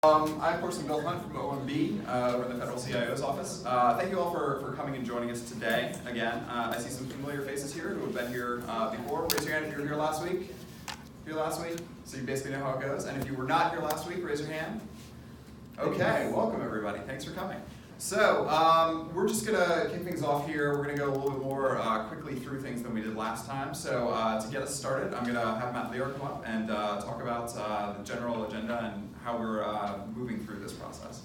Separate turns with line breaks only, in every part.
I'm, of course, Bill Hunt from OMB, over in the Federal CIO's office. Thank you all for coming and joining us today. Again, I see some familiar faces here who have been here before. Raise your hand if you were here last week. So you basically know how it goes. And if you were not here last week, raise your hand. Okay, welcome everybody. Thanks for coming. So we're just going to kick things off here. We're going to go a little bit more quickly through things than we did last time. So to get us started, I'm going to have Matt Lira come up and talk about the general agenda and how we're moving through this process.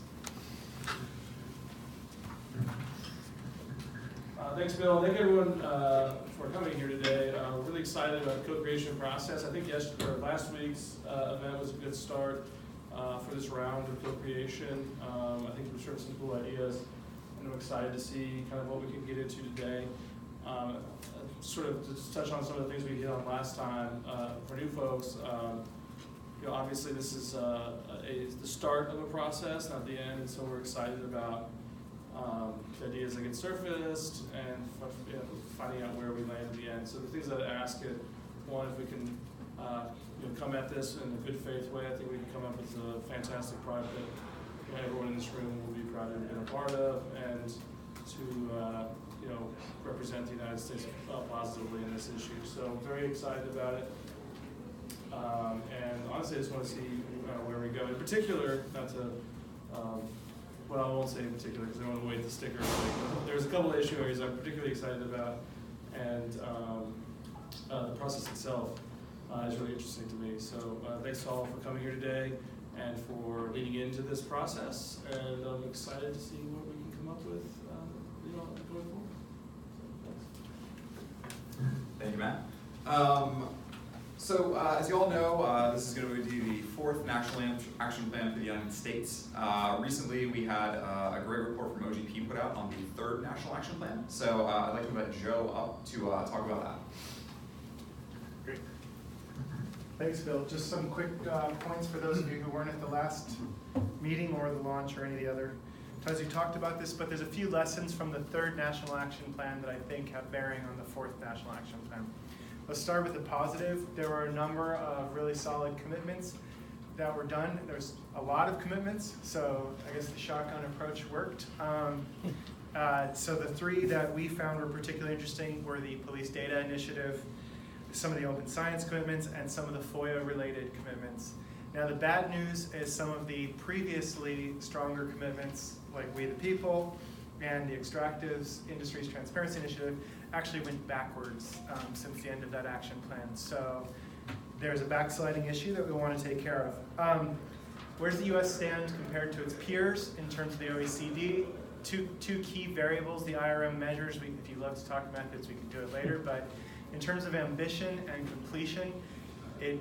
Thanks, Bill. Thank everyone for coming here today. We're really excited about the co-creation process. I think last week's event was a good start for this round of co-creation. I think we've shared some cool ideas, and I'm excited to see kind of what we can get into today. Sort of to touch on some of the things we hit on last time for new folks. Obviously this is the start of a process, not the end, and so we're excited about the ideas that get surfaced and finding out where we land at the end. So the things that I ask it, one, if we can come at this in a good faith way, I think we can come up with a fantastic product that everyone in this room will be proud to have been a part of, and to represent the United States positively in this issue. So very excited about it. And honestly, I just want to see where we go. In particular, not to, well, I won't say in particular because I don't want to weight the sticker. There's a couple of issue areas I'm particularly excited about, and the process itself is really interesting to me. So thanks all for coming here today and for leading into this process. And I'm excited to see what we can come up with going forward. So,
Thank you, Matt. So as you all know, this is going to be the 4th National Action Plan for the United States. Recently we had a great report from OGP put out on the 3rd National Action Plan. So I'd like to invite Joe up to talk about that.
Great. Thanks, Bill. Just some quick points for those of you who weren't at the last meeting or the launch or any of the other times we talked about this, but there's a few lessons from the 3rd National Action Plan that I think have bearing on the 4th National Action Plan. Let's start with the positive. There were a number of really solid commitments that were done. There's a lot of commitments, so I guess the shotgun approach worked. So the 3 that we found were particularly interesting were the Police Data Initiative, some of the open science commitments, and some of the FOIA-related commitments. Now the bad news is some of the previously stronger commitments, like We the People and the Extractives Industries Transparency Initiative, actually went backwards since the end of that action plan. So there's a backsliding issue that we want to take care of. Where does the US stand compared to its peers in terms of the OECD? Two key variables, the IRM measures. If you love to talk methods, we can do it later. But in terms of ambition and completion, it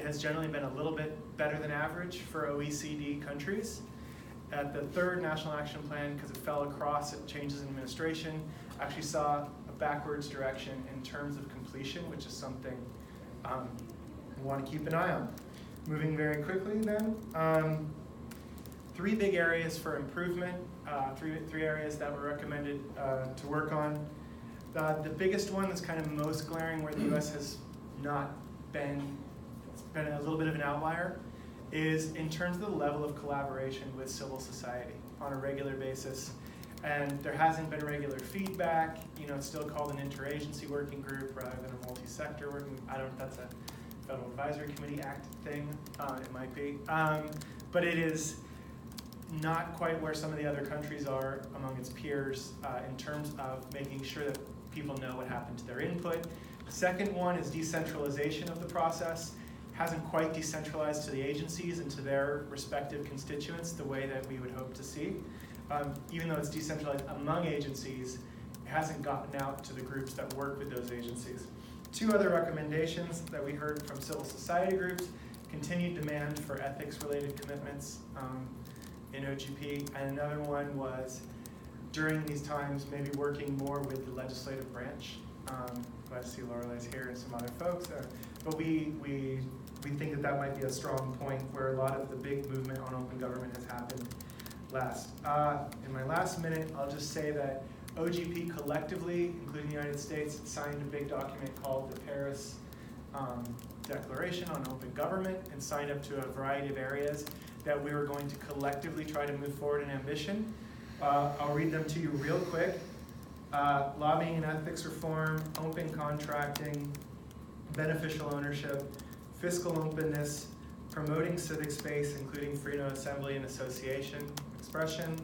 has generally been a little bit better than average for OECD countries. At the 3rd National Action Plan, because it fell across changes in administration, actually saw a backwards direction in terms of completion, which is something we want to keep an eye on. Moving very quickly then, 3 big areas for improvement, three areas that were recommended to work on. The biggest one that's kind of most glaring where the US has not been, it's been a little bit of an outlier, is in terms of the level of collaboration with civil society on a regular basis. And there hasn't been regular feedback. It's still called an interagency working group rather than a multi-sector working. I don't know if that's a Federal Advisory Committee Act thing. It might be. But it is not quite where some of the other countries are among its peers in terms of making sure that people know what happened to their input. The second one is decentralization of the process. Hasn't quite decentralized to the agencies and to their respective constituents the way that we would hope to see. Even though it's decentralized among agencies, it hasn't gotten out to the groups that work with those agencies. 2 other recommendations that we heard from civil society groups: continued demand for ethics-related commitments in OGP, and another one was, during these times, maybe working more with the legislative branch. Glad to see Lorelei's here and some other folks. But we think that might be a strong point where a lot of the big movement on open government has happened last. In my last minute, I'll just say that OGP collectively, including the United States, signed a big document called the Paris Declaration on Open Government and signed up to a variety of areas that we were going to collectively try to move forward in ambition. I'll read them to you real quick. Lobbying and ethics reform, open contracting, beneficial ownership, fiscal openness, promoting civic space, including freedom of assembly and association, expression,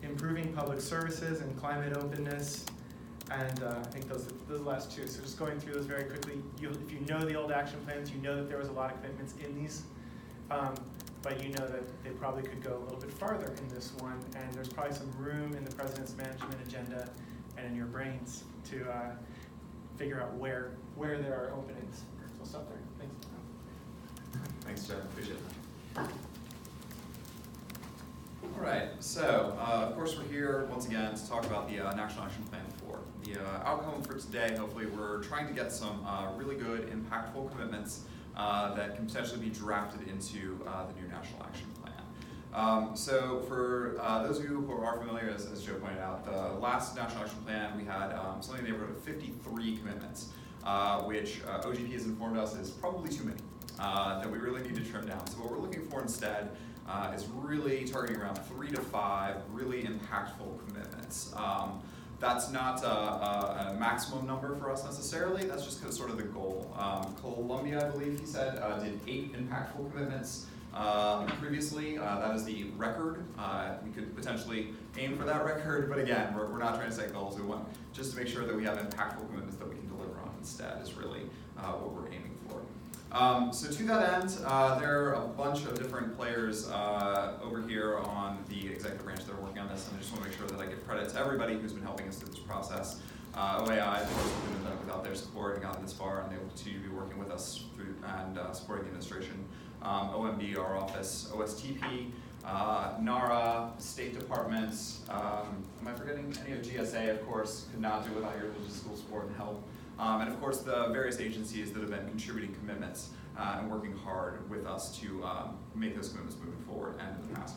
improving public services and climate openness, and I think those are the last two. So just going through those very quickly. If you know the old action plans, you know that there was a lot of commitments in these, but you know that they probably could go a little bit farther in this one, and there's probably some room in the President's management agenda and in your brains to figure out where there are openings. So I'll stop there. Thanks.
Thanks, Jeff. Appreciate that. All right, so of course we're here once again to talk about the National Action Plan 4. The outcome for today, hopefully we're trying to get some really good, impactful commitments that can potentially be drafted into the new National Action Plan. So for those of you who are familiar, as Joe pointed out, the last National Action Plan, we had something in the neighborhood of 53 commitments, which OGP has informed us is probably too many, that we really need to trim down. So what we're looking for instead is really targeting around 3 to 5 really impactful commitments. That's not a maximum number for us necessarily, that's just sort of the goal. Columbia, I believe he said, did 8 impactful commitments previously. That is the record. We could potentially aim for that record, but again, we're not trying to set goals. We want just to make sure that we have impactful commitments that we can deliver on instead is really what we're aiming for. So to that end, there are a bunch of different players over here on the executive branch that are working on this, and I just want to make sure that I give credit to everybody who's been helping us through this process. OAI, of course, couldn't have done it without their support and gotten this far, and they will continue to be working with us through and supporting the administration. OMB, our office, OSTP, NARA, State Department, am I forgetting any of GSA, of course, could not do without your logistical support and help. And of course the various agencies that have been contributing commitments and working hard with us to make those commitments moving forward and in the past.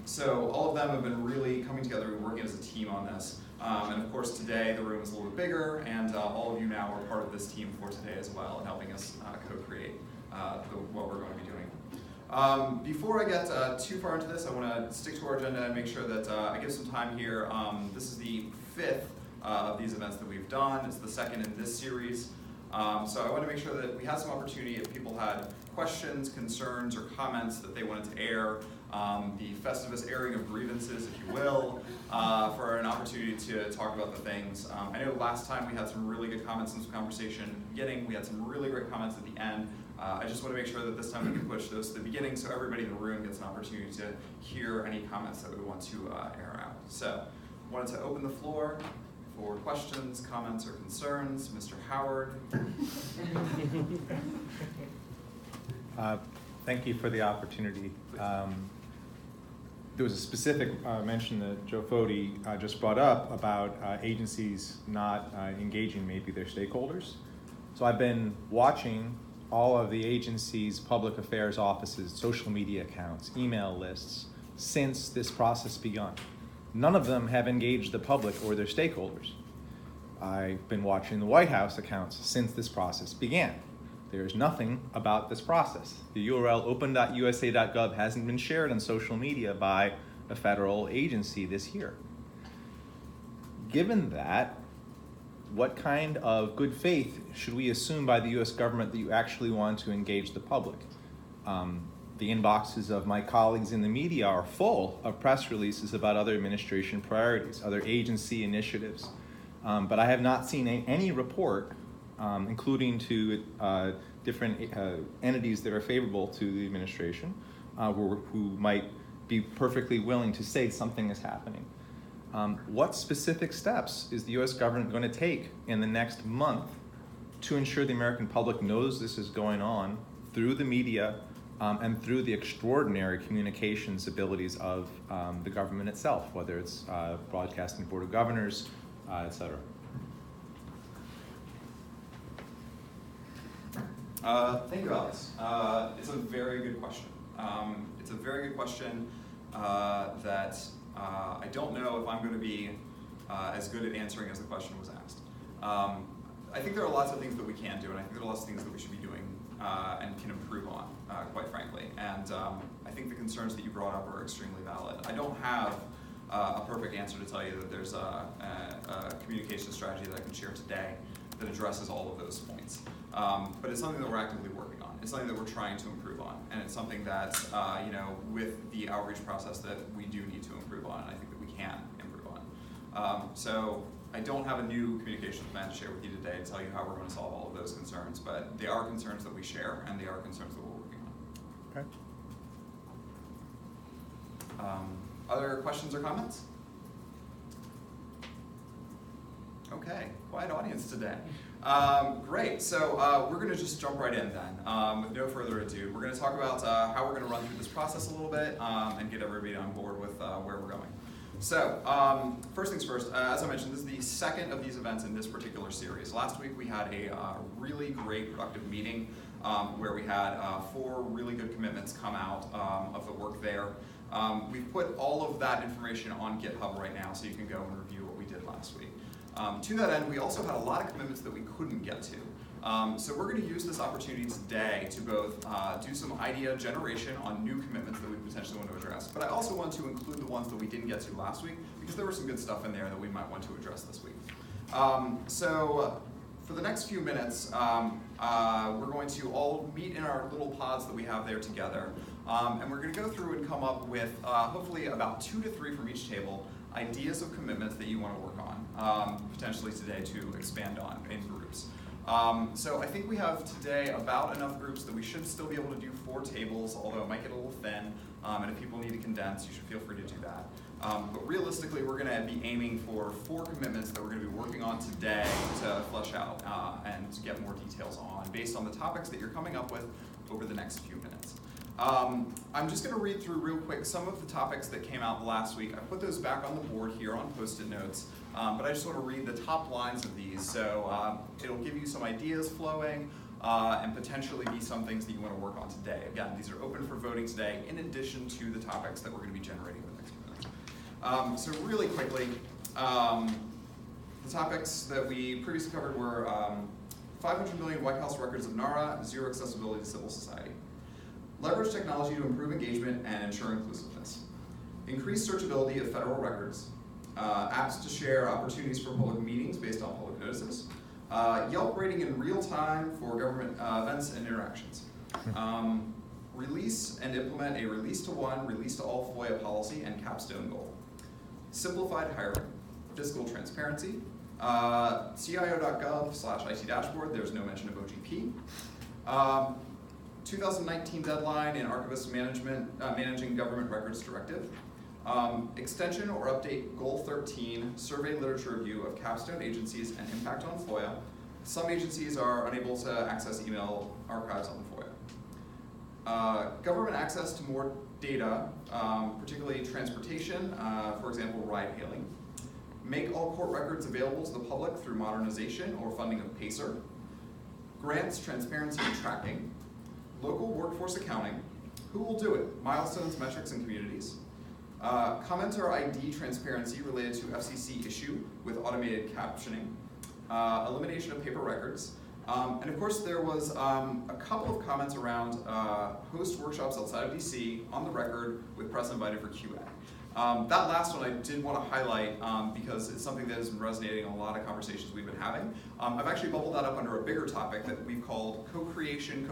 So all of them have been really coming together and working as a team on this. And of course today the room is a little bit bigger, and all of you now are part of this team for today as well and helping us co-create what we're going to be doing. Before I get too far into this, I want to stick to our agenda and make sure that I give some time here. This is the 5th of these events that we've done. It's the 2nd in this series. So I want to make sure that we had some opportunity if people had questions, concerns, or comments that they wanted to air, the Festivus airing of grievances, if you will, for an opportunity to talk about the things. I know last time we had some really good comments in this conversation at the beginning. We had some really great comments at the end. I just want to make sure that this time we can push those to the beginning so everybody in the room gets an opportunity to hear any comments that we want to air out. So I wanted to open the floor for questions, comments, or concerns. Mr. Howard.
Thank you for the opportunity. There was a specific mention that Joe Foti just brought up about agencies not engaging maybe their stakeholders. So I've been watching all of the agencies' public affairs offices, social media accounts, email lists since this process begun. None of them have engaged the public or their stakeholders. I've been watching the White House accounts since this process began. There's nothing about this process. The URL open.usa.gov hasn't been shared on social media by a federal agency this year. Given that, what kind of good faith should we assume by the US government that you actually want to engage the public? The inboxes of my colleagues in the media are full of press releases about other administration priorities, other agency initiatives. But I have not seen any report, including to different entities that are favorable to the administration, who might be perfectly willing to say something is happening. What specific steps is the US government going to take in the next month to ensure the American public knows this is going on through the media and through the extraordinary communications abilities of the government itself, whether it's Broadcasting Board of Governors, et cetera?
Thank you, Alex. It's a very good question. It's a very good question that I don't know if I'm going to be as good at answering as the question was asked. I think there are lots of things that we can do, and I think there are lots of things that we should be doing and can improve on, quite frankly. And I think the concerns that you brought up are extremely valid. I don't have a perfect answer to tell you that there's a communication strategy that I can share today that addresses all of those points. But it's something that we're actively working on. It's something that we're trying to improve on. And it's something that, with the outreach process that we do need to improve on, and I think that we can improve on. So I don't have a new communications plan to share with you today to tell you how we're going to solve all of those concerns, but they are concerns that we share, and they are concerns that we're working on.
Okay.
Other questions or comments? Okay, quiet audience today. Great, so we're going to just jump right in then. With no further ado, we're going to talk about how we're going to run through this process a little bit and get everybody on board with where we're going. So, first things first, as I mentioned, this is the second of these events in this particular series. Last week we had a really great productive meeting where we had 4 really good commitments come out of the work there. We've put all of that information on GitHub right now, so you can go and review what we did last week. To that end, we also had a lot of commitments that we couldn't get to. So we're going to use this opportunity today to both do some idea generation on new commitments that we potentially want to address, but I also want to include the ones that we didn't get to last week because there was some good stuff in there that we might want to address this week. So for the next few minutes, we're going to all meet in our little pods that we have there together, and we're going to go through and come up with hopefully about 2 to 3 from each table ideas of commitments that you want to work on, potentially today to expand on in groups. So I think we have today about enough groups that we should still be able to do 4 tables, although it might get a little thin, and if people need to condense, you should feel free to do that. But realistically, we're going to be aiming for 4 commitments that we're going to be working on today to flesh out and get more details on based on the topics that you're coming up with over the next few minutes. I'm just going to read through real quick some of the topics that came out last week. I put those back on the board here on Post-it notes, but I just want to read the top lines of these. So it'll give you some ideas flowing and potentially be some things that you want to work on today. Again, these are open for voting today in addition to the topics that we're going to be generating in the next few minutes. So really quickly, the topics that we previously covered were 500 million White House records of NARA, zero accessibility to civil society. Leverage technology to improve engagement and ensure inclusiveness. Increase searchability of federal records. Apps to share opportunities for public meetings based on public notices. Yelp rating in real time for government events and interactions. Release and implement a release to one, release to all FOIA policy and capstone goal. Simplified hiring. Fiscal transparency. CIO.gov/IT dashboard, there's no mention of OGP. 2019 deadline in archivist management, managing government records directive. Extension or update Goal 13, survey literature review of capstone agencies and impact on FOIA. Some agencies are unable to access email archives on FOIA. Government access to more data, particularly transportation, for example, ride hailing. Make all court records available to the public through modernization or funding of PACER. Grants, transparency, and tracking. Local workforce accounting. Who will do it? Milestones, metrics, and communities. Commenter ID transparency related to FCC issue with automated captioning. Elimination of paper records. And of course there was a couple of comments around host workshops outside of DC on the record with press invited for QA. That last one I did want to highlight because it's something that has been resonating in a lot of conversations we've been having. I've actually bubbled that up under a bigger topic that we've called co-creation.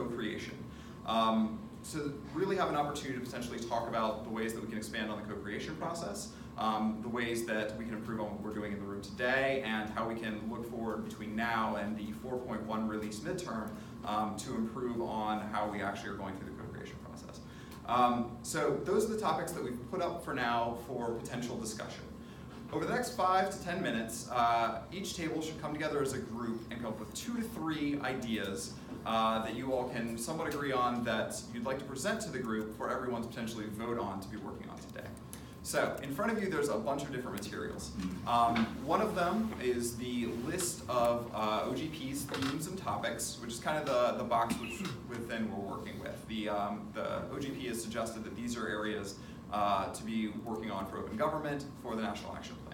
So really have an opportunity to potentially talk about the ways that we can expand on the co-creation process, the ways that we can improve on what we're doing in the room today, and how we can look forward between now and the 4.1 release midterm to improve on how we actually are going through the co-creation process. So those are the topics that we've put up for now for potential discussion. Over the next 5 to 10 minutes, each table should come together as a group and come up with 2 to 3 ideas that you all can somewhat agree on that you'd like to present to the group for everyone to potentially vote on to be working on today. So in front of you there's a bunch of different materials. One of them is the list of OGP's themes and topics, which is kind of the box within we're working with. The OGP has suggested that these are areas to be working on for open government for the National Action Plan.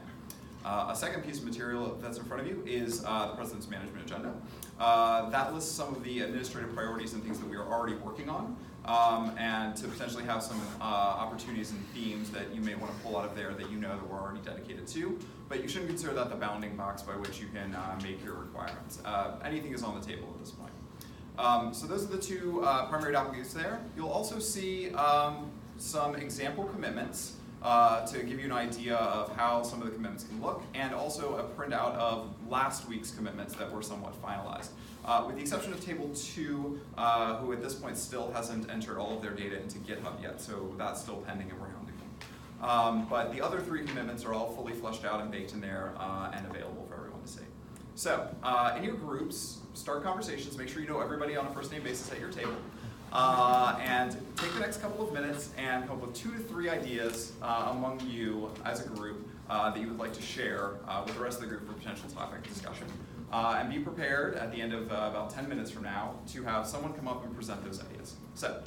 A second piece of material that's in front of you is the President's Management Agenda. That lists some of the administrative priorities and things that we are already working on, and to potentially have some opportunities and themes that you may want to pull out of there that you know that we're already dedicated to. But you shouldn't consider that the bounding box by which you can make your requirements. Anything is on the table at this point. So those are the two primary documents there. You'll also see some example commitments to give you an idea of how some of the commitments can look, and also a printout of last week's commitments that were somewhat finalized. With the exception of Table 2, who at this point still hasn't entered all of their data into GitHub yet, so that's still pending and we're hounding them. But the other 3 commitments are all fully fleshed out and baked in there and available for everyone to see. So, in your groups, start conversations, make sure you know everybody on a first name basis at your table. And take the next couple of minutes and come up with 2 to 3 ideas among you as a group that you would like to share with the rest of the group for potential topic discussion. And be prepared at the end of about 10 minutes from now to have someone come up and present those ideas. So,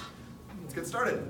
let's get started.